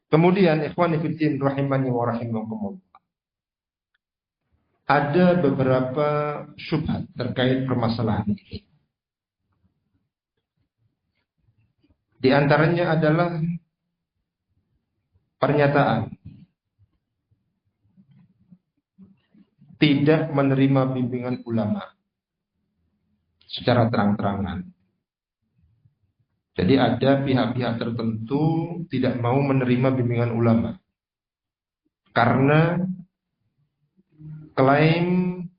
Kemudian ikhwani fiddin rahimani wa rahimakumullah. Ada beberapa syubhat terkait permasalahan ini. Di antaranya adalah pernyataan tidak menerima bimbingan ulama secara terang-terangan. Jadi ada pihak-pihak tertentu tidak mau menerima bimbingan ulama karena klaim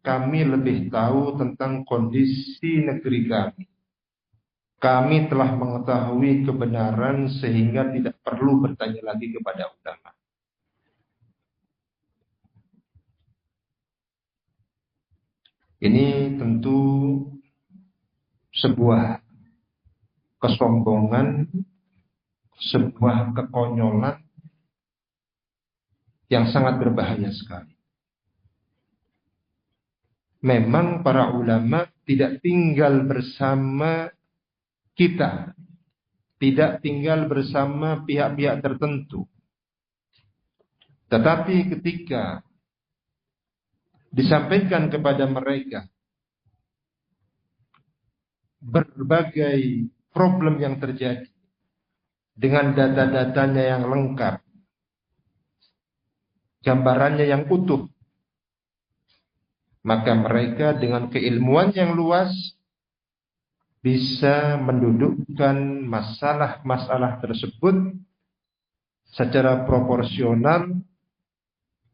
kami lebih tahu tentang kondisi negeri kami. Kami telah mengetahui kebenaran sehingga tidak perlu bertanya lagi kepada ulama. Ini tentu sebuah kesombongan, sebuah kekonyolan yang sangat berbahaya sekali. Memang para ulama tidak tinggal bersama kita, tidak tinggal bersama pihak-pihak tertentu. Tetapi ketika disampaikan kepada mereka berbagai problem yang terjadi dengan data-datanya yang lengkap, gambarannya yang utuh, maka mereka dengan keilmuan yang luas bisa mendudukkan masalah-masalah tersebut secara proporsional,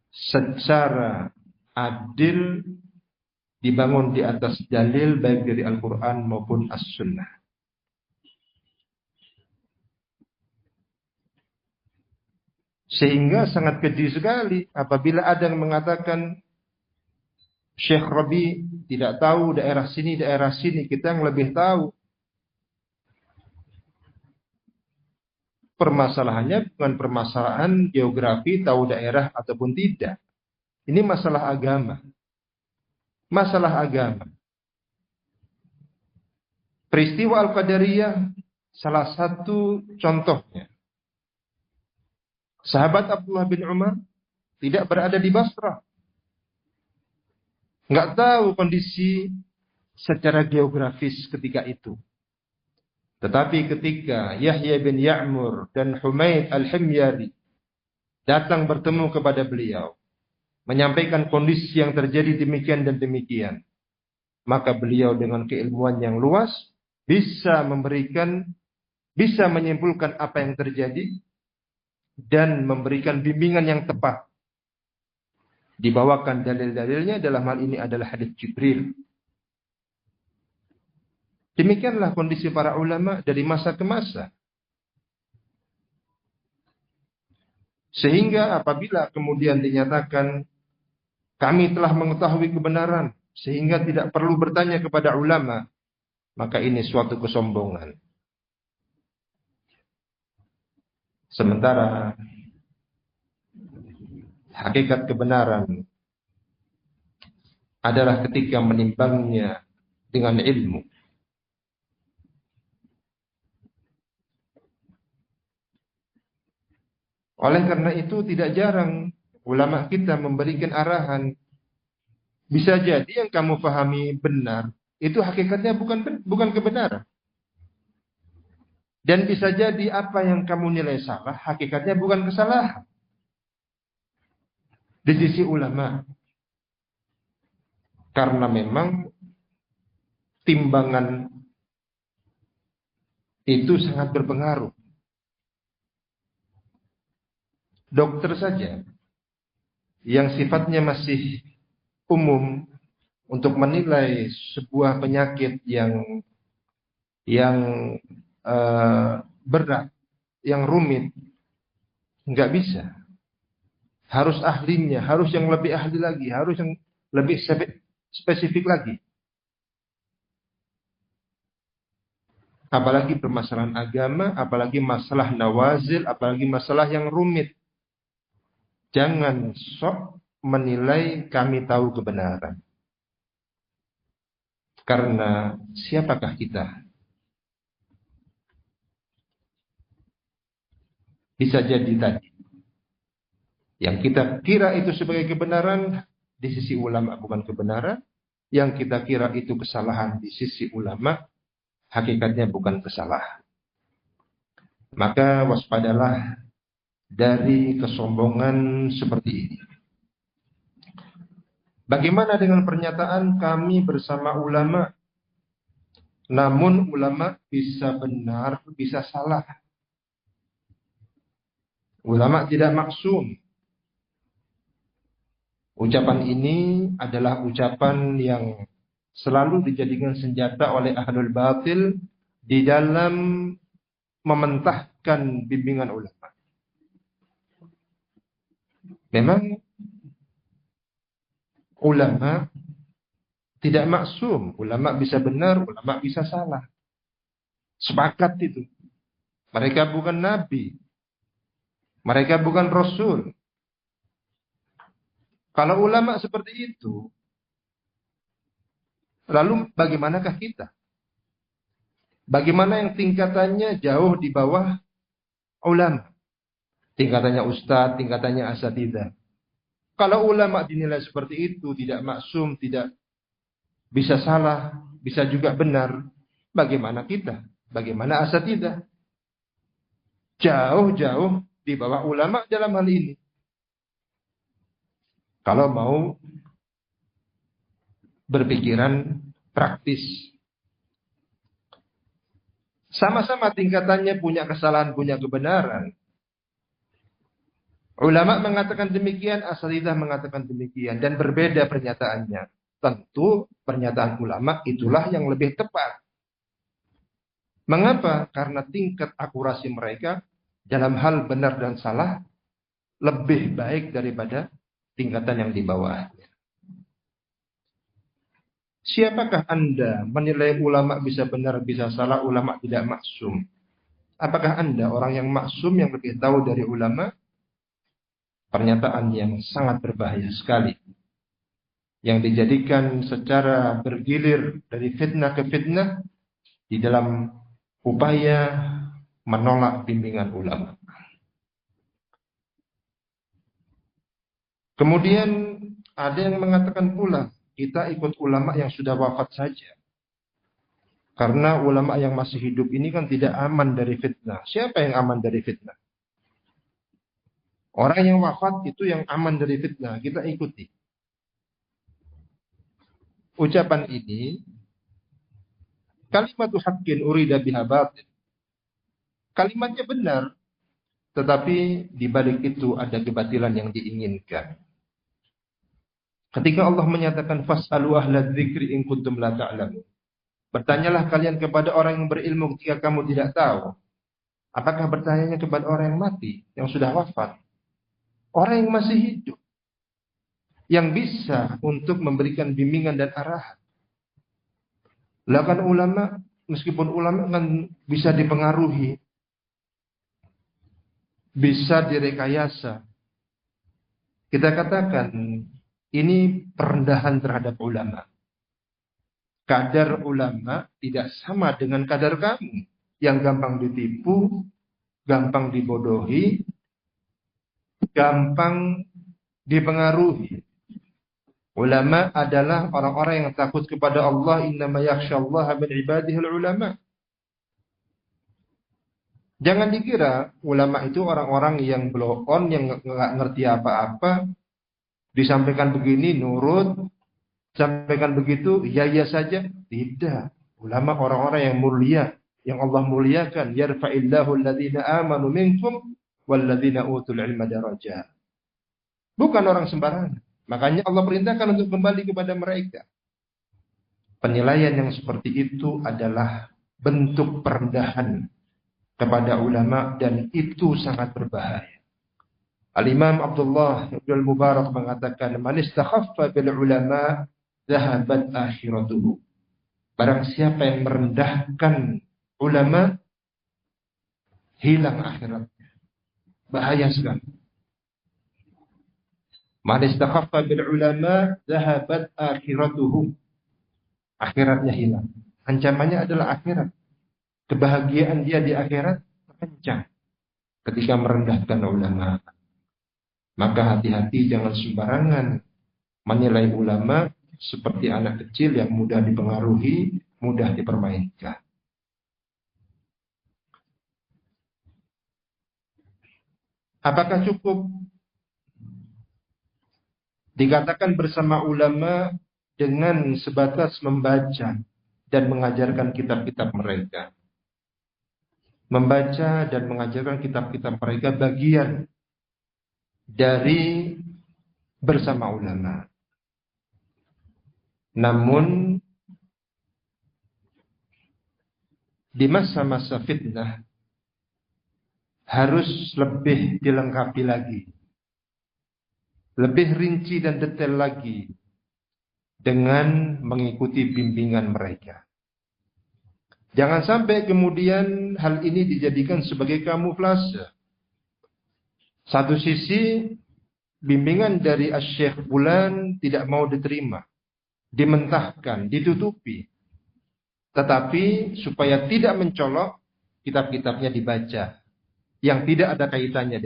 secara adil, dibangun di atas dalil baik dari Al-Quran maupun As-Sunnah. Sehingga sangat keji sekali apabila ada yang mengatakan Syekh Rabi tidak tahu daerah sini, kita yang lebih tahu. Permasalahannya bukan permasalahan geografi, tahu daerah ataupun tidak. Ini masalah agama. Masalah agama. Peristiwa Al-Qadariyah salah satu contohnya. Sahabat Abdullah bin Umar tidak berada di Basrah. Nggak tahu kondisi secara geografis ketika itu. Tetapi ketika Yahya bin Ya'mur dan Humaid al-Himyari datang bertemu kepada beliau, menyampaikan kondisi yang terjadi demikian dan demikian, maka beliau dengan keilmuan yang luas bisa menyimpulkan apa yang terjadi dan memberikan bimbingan yang tepat. Dibawakan dalil-dalilnya, dalam hal ini adalah hadis Jibril. Demikianlah kondisi para ulama dari masa ke masa. Sehingga apabila kemudian dinyatakan kami telah mengetahui kebenaran sehingga tidak perlu bertanya kepada ulama, maka ini suatu kesombongan. Sementara hakikat kebenaran adalah ketika menimbangnya dengan ilmu. Oleh karena itu tidak jarang ulama kita memberikan arahan. Bisa jadi yang kamu pahami benar, itu hakikatnya bukan kebenaran. Dan bisa jadi apa yang kamu nilai salah, hakikatnya bukan kesalahan. Di sisi ulama. Karena memang timbangan itu sangat berpengaruh. Dokter saja yang sifatnya masih umum untuk menilai sebuah penyakit yang berat, yang rumit, nggak bisa. Harus ahlinya, harus yang lebih ahli lagi, harus yang lebih spesifik lagi. Apalagi permasalahan agama, apalagi masalah nawazil, apalagi masalah yang rumit. Jangan sok menilai kami tahu kebenaran. Karena siapakah kita? Bisa jadi tadi Yang kita kira itu sebagai kebenaran, di sisi ulama bukan kebenaran. Yang kita kira itu kesalahan di sisi ulama, hakikatnya bukan kesalahan. Maka waspadalah dari kesombongan seperti ini. Bagaimana dengan pernyataan kami bersama ulama? Namun ulama bisa benar, bisa salah. Ulama tidak maksum. Ucapan ini adalah ucapan yang selalu dijadikan senjata oleh ahlul batil di dalam mementahkan bimbingan ulama. Memang ulama tidak maksum. Ulama bisa benar, ulama bisa salah. Sepakat itu. Mereka bukan nabi. Mereka bukan rasul. Kalau ulama seperti itu, lalu bagaimanakah kita? Bagaimana yang tingkatannya jauh di bawah ulama? Tingkatannya ustadz, tingkatannya asatidzah. Kalau ulama dinilai seperti itu, tidak maksum, tidak bisa salah, bisa juga benar. Bagaimana kita? Bagaimana asatidzah? Jauh-jauh di bawah ulama dalam hal ini. Kalau mau berpikiran praktis. Sama-sama tingkatannya punya kesalahan, punya kebenaran. Ulama mengatakan demikian, asatidzah mengatakan demikian. Dan berbeda pernyataannya. Tentu pernyataan ulama itulah yang lebih tepat. Mengapa? Karena tingkat akurasi mereka dalam hal benar dan salah lebih baik daripada tingkatan yang di bawahnya. Siapakah Anda menilai ulama bisa benar, bisa salah, ulama tidak maksum? Apakah Anda orang yang maksum yang lebih tahu dari ulama? Pernyataan yang sangat berbahaya sekali. Yang dijadikan secara bergilir dari fitnah ke fitnah di dalam upaya menolak bimbingan ulama. Kemudian ada yang mengatakan pula, kita ikut ulama yang sudah wafat saja. Karena ulama yang masih hidup ini kan tidak aman dari fitnah. Siapa yang aman dari fitnah? Orang yang wafat itu yang aman dari fitnah. Kita ikuti. Ucapan ini, kalimatu haqqin urida biha batil. Kalimatnya benar, tetapi di balik itu ada kebatilan yang diinginkan. Ketika Allah menyatakan fas'alu ahla dzikri in kuntum la ta'lamun. Bertanyalah kalian kepada orang yang berilmu ketika kamu tidak tahu. Apakah bertanyanya kepada orang yang mati, yang sudah wafat? Orang yang masih hidup, yang bisa untuk memberikan bimbingan dan arahan. Lakan ulama, meskipun ulama kan bisa dipengaruhi, bisa direkayasa. Kita katakan ini perendahan terhadap ulama. Kadar ulama tidak sama dengan kadar kamu yang gampang ditipu, gampang dibodohi, gampang dipengaruhi. Ulama adalah orang-orang yang takut kepada Allah. Innama yakhsyallaha min ibadihil ulama. Jangan dikira ulama itu orang-orang yang blow on, yang nggak ngerti apa-apa. Disampaikan begini nurut, sampaikan begitu ya saja. Tidak. Ulama orang-orang yang mulia, yang Allah muliakan. Yarfa'illahu alladhina amanu minkum walladhina utul ilma darajat. Bukan orang sembarangan. Makanya Allah perintahkan untuk kembali kepada mereka. Penilaian yang seperti itu adalah bentuk perendahan kepada ulama dan itu sangat berbahaya. Al-Imam Abdullah Ibn Mubarak mengatakan, "Man istakhaffa bil ulama dhahabat akhiratuhu." Barang siapa yang merendahkan ulama, hilang akhiratnya. Bahaya sekali. Man istakhaffa bil ulama dhahabat akhiratuhu. Akhiratnya hilang. Ancamannya adalah akhirat. Kebahagiaan dia di akhirat terkencang ketika merendahkan ulama. Maka hati-hati jangan sembarangan menilai ulama seperti anak kecil yang mudah dipengaruhi, mudah dipermainkan. Apakah cukup dikatakan bersama ulama dengan sebatas membaca dan mengajarkan kitab-kitab mereka? Membaca dan mengajarkan kitab-kitab mereka bagian dari bersama ulama. Namun di masa-masa fitnah harus lebih dilengkapi lagi, lebih rinci dan detail lagi dengan mengikuti bimbingan mereka. Jangan sampai kemudian hal ini dijadikan sebagai kamuflase. Satu sisi bimbingan dari Asy-Syaikh Fulan tidak mau diterima, dimentahkan, ditutupi. Tetapi supaya tidak mencolok, kitab-kitabnya dibaca yang tidak ada kaitannya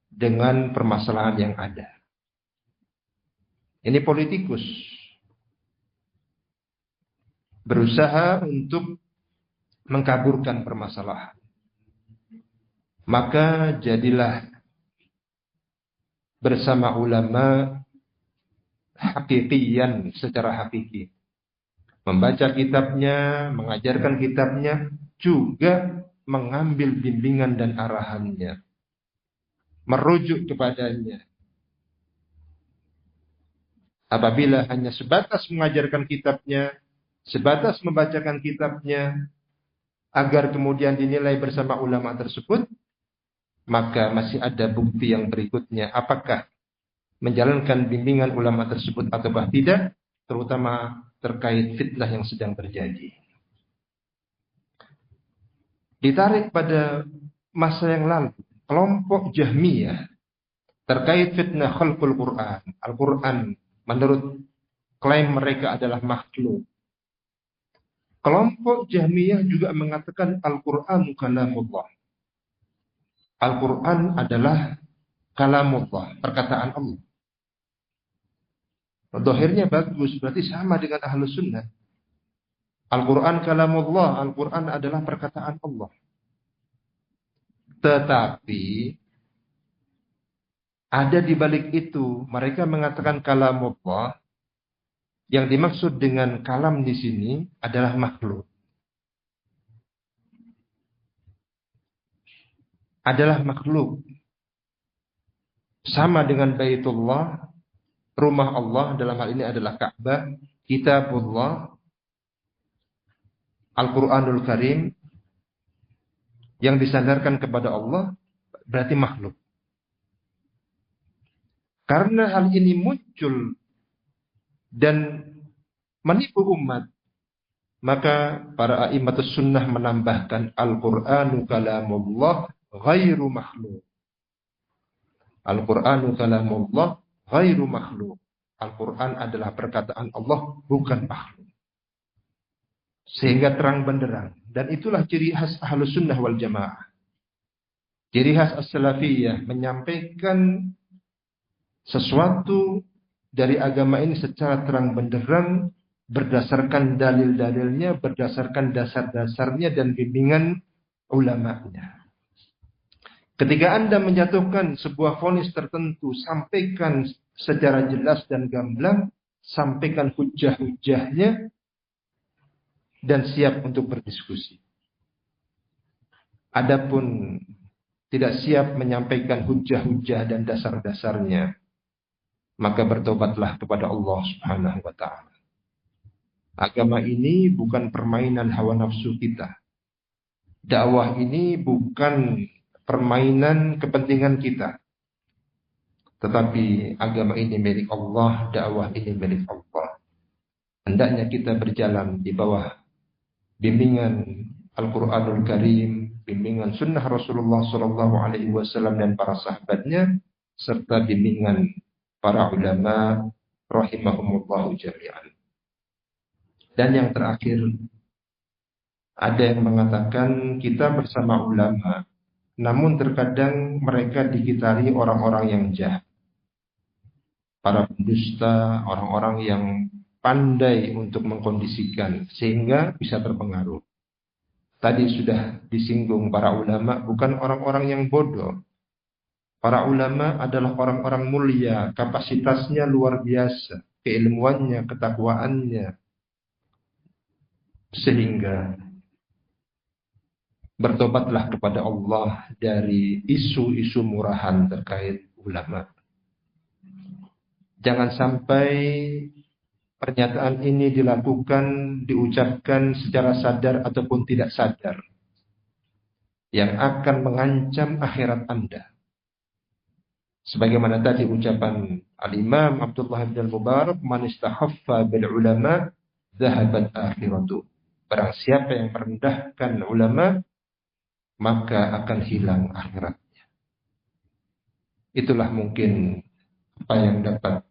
dengan permasalahan yang ada. Ini politikus berusaha untuk mengkaburkan permasalahan. Maka jadilah bersama ulama hakikian secara hakiki. Membaca kitabnya, mengajarkan kitabnya, juga mengambil bimbingan dan arahannya. Merujuk kepadanya. Apabila hanya sebatas mengajarkan kitabnya, sebatas membacakan kitabnya, agar kemudian dinilai bersama ulama tersebut, maka masih ada bukti yang berikutnya. Apakah menjalankan bimbingan ulama tersebut atau tidak, terutama terkait fitnah yang sedang terjadi. Ditarik pada masa yang lalu, kelompok Jahmiyah terkait fitnah khalqul Quran. Al-Quran menurut klaim mereka adalah makhluk. Kelompok Jahmiyah juga mengatakan Al-Quran kalamullah. Al-Quran adalah kalamullah, perkataan Allah. Zahirnya bagus, berarti sama dengan Ahlus Sunnah. Al-Quran kalamullah, Al-Quran adalah perkataan Allah. Tetapi ada di balik itu, mereka mengatakan kalamullah, yang dimaksud dengan kalam di sini adalah makhluk. Adalah makhluk. Sama dengan Baitullah, rumah Allah dalam hal ini adalah Ka'bah, Kitabullah, Al-Quranul Karim, yang disandarkan kepada Allah, berarti makhluk. Karena hal ini muncul dan menipu umat, maka para a'immatus sunnah menambahkan Al-Qur'anu kalamullah ghairu makhluk. Al-Qur'anu kalamullah ghairu makhluk. Al-Qur'an adalah perkataan Allah, bukan makhluk. Sehingga terang benderang. Dan itulah ciri khas Ahlus Sunnah wal Jamaah. Ciri khas As-Salafiyah menyampaikan sesuatu dari agama ini secara terang benderang, berdasarkan dalil-dalilnya, berdasarkan dasar-dasarnya dan bimbingan ulamanya. Ketika Anda menjatuhkan sebuah vonis tertentu, sampaikan secara jelas dan gamblang, sampaikan hujah-hujahnya, dan siap untuk berdiskusi. Adapun tidak siap menyampaikan hujah-hujah dan dasar-dasarnya, maka bertobatlah kepada Allah Subhanahu wa ta'ala. Agama ini bukan permainan hawa nafsu kita. Dakwah ini bukan permainan kepentingan kita. Tetapi agama ini milik Allah, dakwah ini milik Allah. Hendaknya kita berjalan di bawah bimbingan Al-Quranul Karim, bimbingan sunnah Rasulullah SAW dan para sahabatnya, serta bimbingan para ulama rahimahumullahu jami'an. Dan yang terakhir, ada yang mengatakan kita bersama ulama namun terkadang mereka dikitari orang-orang yang jahat, para pendusta, orang-orang yang pandai untuk mengkondisikan sehingga bisa terpengaruh. Tadi sudah disinggung para ulama bukan orang-orang yang bodoh. Para ulama adalah orang-orang mulia, kapasitasnya luar biasa, keilmuannya, ketakwaannya, sehingga bertobatlah kepada Allah dari isu-isu murahan terkait ulama. Jangan sampai pernyataan ini dilakukan, diucapkan secara sadar ataupun tidak sadar, yang akan mengancam akhirat Anda. Sebagaimana tadi ucapan Al-Imam Abdullah bin Al-Mubarak, "Man istahaffa bil ulama, zahabat akhiratu." Barang siapa yang merendahkan ulama, maka akan hilang akhiratnya. Itulah mungkin apa yang dapat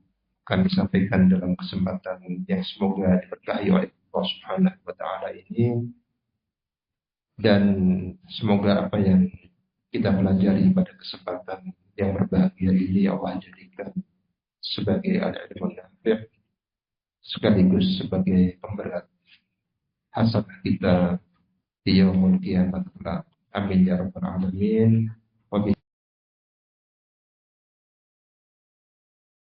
kami sampaikan dalam kesempatan yang semoga diberkahi oleh Allah Subhanahu wa taala ini, dan semoga apa yang kita pelajari pada kesempatan yang berbahagia ini Allah jadikan sebagai al-ilmu nafi' sekaligus sebagai pemberat hasanah kita di yaumul qiyamah kelak. Amin ya rabbal alamin.